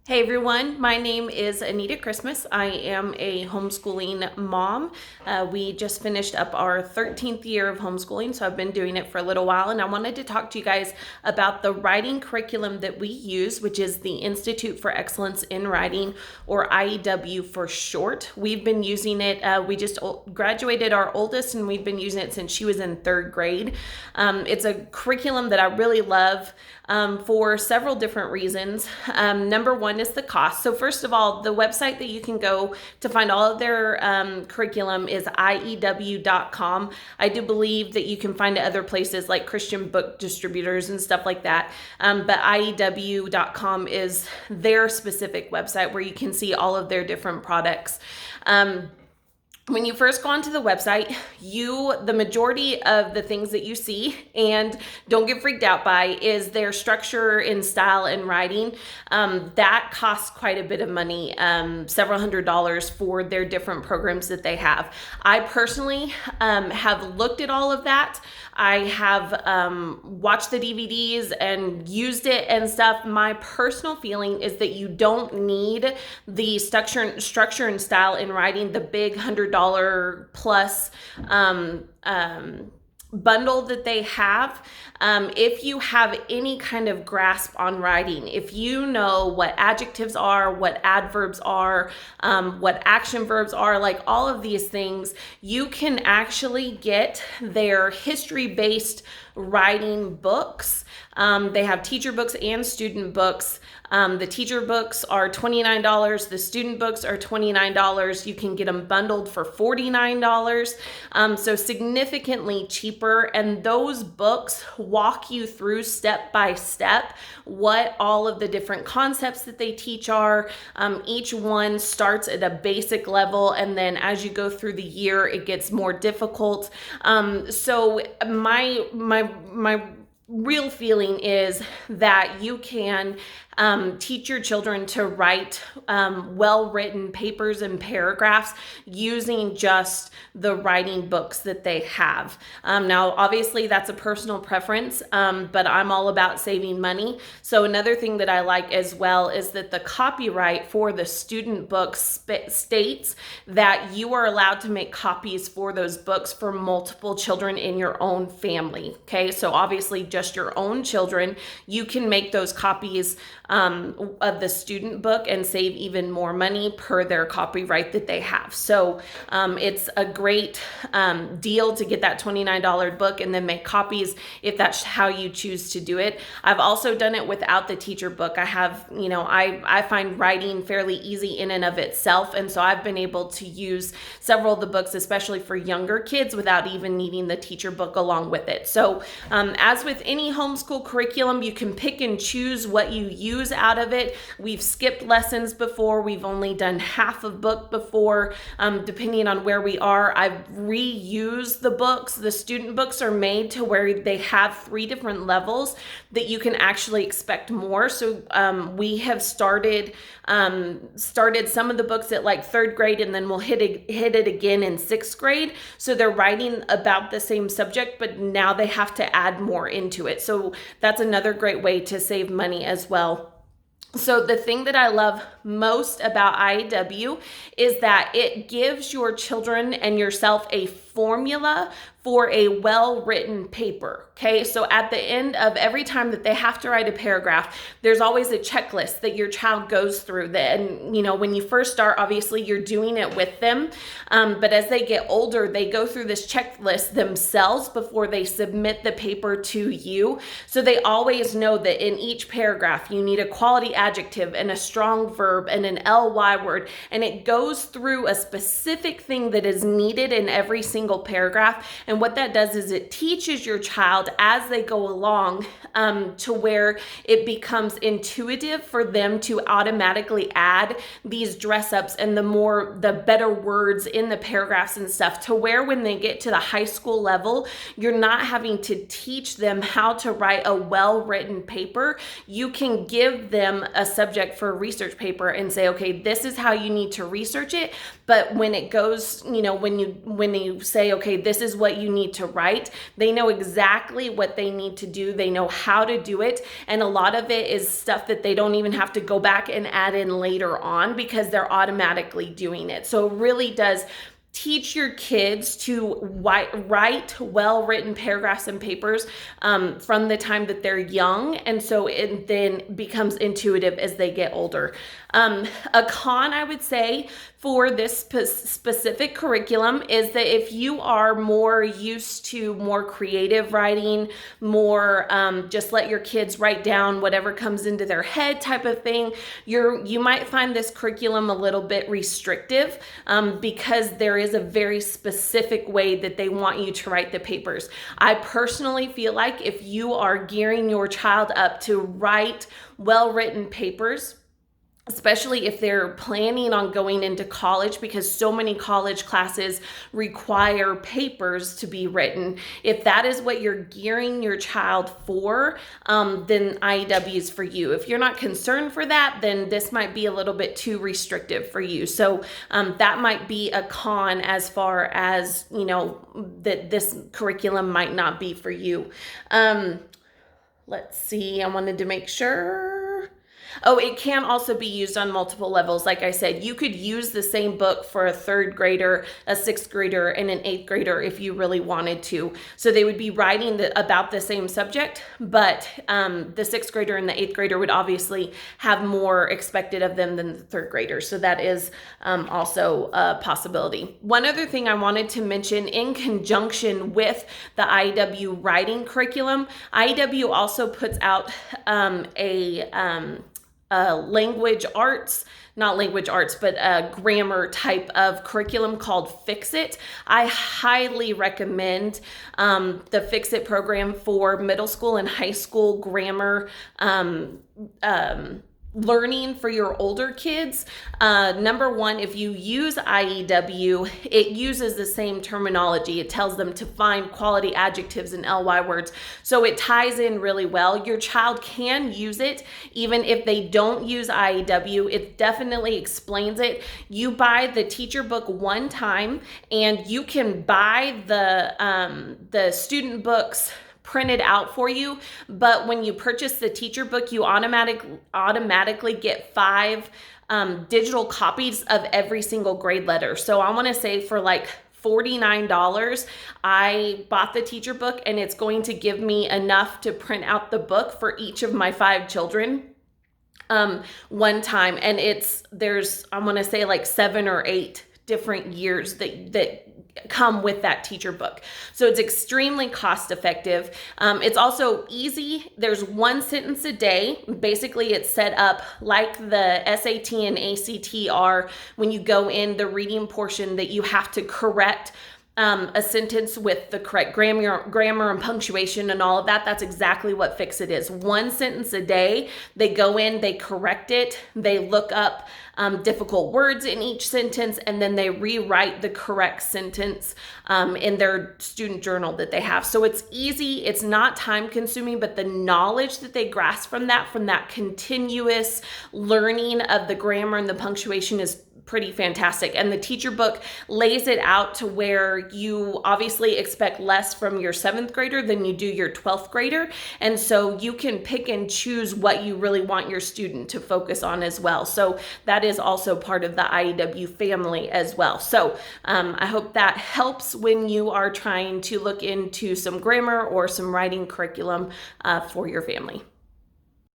Hey everyone, my name is Anita Christmas. I am a homeschooling mom. We just finished up our 13th year of homeschooling, so I've been doing it for a little while, and I wanted to talk to you guys about the writing curriculum that we use, which is the Institute for Excellence in Writing, or IEW for short. We've been using it. We just graduated our oldest, and we've been using it since she was in third grade. It's a curriculum that I really love for several different reasons. Number one is the cost. So first of all, the website that you can go to find all of their curriculum is IEW.com. I do believe that you can find it other places like Christian book distributors and stuff like that. But IEW.com is their specific website where you can see all of their different products. When you first go onto the website, the majority of the things that you see, and don't get freaked out by, is their structure and style and writing. That costs quite a bit of money, several $100s for their different programs that they have. I personally have looked at all of that. I have watched the DVDs and used it and stuff. My personal feeling is that you don't need the structure and style in writing, the big $100 plus bundle that they have. If you have any kind of grasp on writing, if you know what adjectives are, what adverbs are, what action verbs are, like all of these things, you can actually get their history-based writing books. They have teacher books and student books. The teacher books are $29. The student books are $29. You can get them bundled for $49. So significantly cheaper. And those books walk you through step by step what all of the different concepts that they teach are. Each one starts at a basic level, and then as you go through the year, it gets more difficult. So my real feeling is that you can teach your children to write well-written papers and paragraphs using just the writing books that they have. Now, obviously, that's a personal preference, but I'm all about saving money. So another thing that I like as well is that the copyright for the student books states that you are allowed to make copies for those books for multiple children in your own family. Okay, so obviously just your own children, you can make those copies of the student book and save even more money per their copyright that they have. So it's a great deal to get that $29 book and then make copies if that's how you choose to do it. I've also done it without the teacher book. I find writing fairly easy in and of itself, and so I've been able to use several of the books, especially for younger kids, without even needing the teacher book along with it. So as with any homeschool curriculum, you can pick and choose what you use out of it. We've skipped lessons before. We've only done half a book before, depending on where we are. I've reused the books. The student books are made to where they have 3 different levels that you can actually expect more. So we have started some of the books at like 3rd grade, and then we'll hit it again in 6th grade. So they're writing about the same subject, but now they have to add more into it. So that's another great way to save money as well. So the thing that I love most about IEW is that it gives your children and yourself a formula for a well-written paper. Okay, so at the end of every time that they have to write a paragraph, there's always a checklist that your child goes through. And when you first start, obviously you're doing it with them, but as they get older, they go through this checklist themselves before they submit the paper to you. So they always know that in each paragraph you need a quality adjective and a strong verb and an ly word, and it goes through a specific thing that is needed in every single paragraph. And what that does is it teaches your child as they go along to where it becomes intuitive for them to automatically add these dress ups and the better words in the paragraphs and stuff, to where when they get to the high school level, you're not having to teach them how to write a well-written paper. You can give them a subject for a research paper and say, okay, this is how you need to research it. But when it goes, when you say, okay, this is what you need to write. They know exactly what they need to do. They know how to do it. And a lot of it is stuff that they don't even have to go back and add in later on because they're automatically doing it. So it really does teach your kids to write well-written paragraphs and papers from the time that they're young. And so it then becomes intuitive as they get older. A con, I would say, for this specific curriculum is that if you are more used to more creative writing, more just let your kids write down whatever comes into their head type of thing, you might find this curriculum a little bit restrictive because there is a very specific way that they want you to write the papers. I personally feel like if you are gearing your child up to write well-written papers, especially if they're planning on going into college, because so many college classes require papers to be written. If that is what you're gearing your child for, then IEW is for you. If you're not concerned for that, then this might be a little bit too restrictive for you. So that might be a con as far as, that this curriculum might not be for you. Let's see, I wanted to make sure. Oh, it can also be used on multiple levels. Like I said, you could use the same book for a 3rd grader, a 6th grader, and an 8th grader if you really wanted to. So they would be writing about the same subject, but the 6th grader and the 8th grader would obviously have more expected of them than the 3rd grader. So that is also a possibility. One other thing I wanted to mention in conjunction with the IEW writing curriculum, IEW also puts out a grammar type of curriculum called Fix It. I highly recommend the Fix It program for middle school and high school grammar learning for your older kids. Number one, if you use IEW, it uses the same terminology. It tells them to find quality adjectives and ly words. So it ties in really well. Your child can use it even if they don't use IEW. It definitely explains it. You buy the teacher book one time and you can buy the student books printed out for you, but when you purchase the teacher book, you automatically get 5 digital copies of every single grade letter. So I want to say for like $49, I bought the teacher book, and it's going to give me enough to print out the book for each of my 5 children one time. And there's I want to say like 7 or 8 different years that come with that teacher book. So it's extremely cost effective. It's also easy. There's 1 sentence a day. Basically, it's set up like the SAT and ACT are when you go in the reading portion that you have to correct a sentence with the correct grammar and punctuation and all of that. That's exactly what Fix It is. 1 sentence a day. They go in, they correct it, they look up difficult words in each sentence, and then they rewrite the correct sentence in their student journal that they have. So it's easy, it's not time consuming, but the knowledge that they grasp from that continuous learning of the grammar and the punctuation is pretty fantastic. And the teacher book lays it out to where you obviously expect less from your 7th grader than you do your 12th grader. And so you can pick and choose what you really want your student to focus on as well. So that is also part of the IEW family as well. So I hope that helps when you are trying to look into some grammar or some writing curriculum for your family.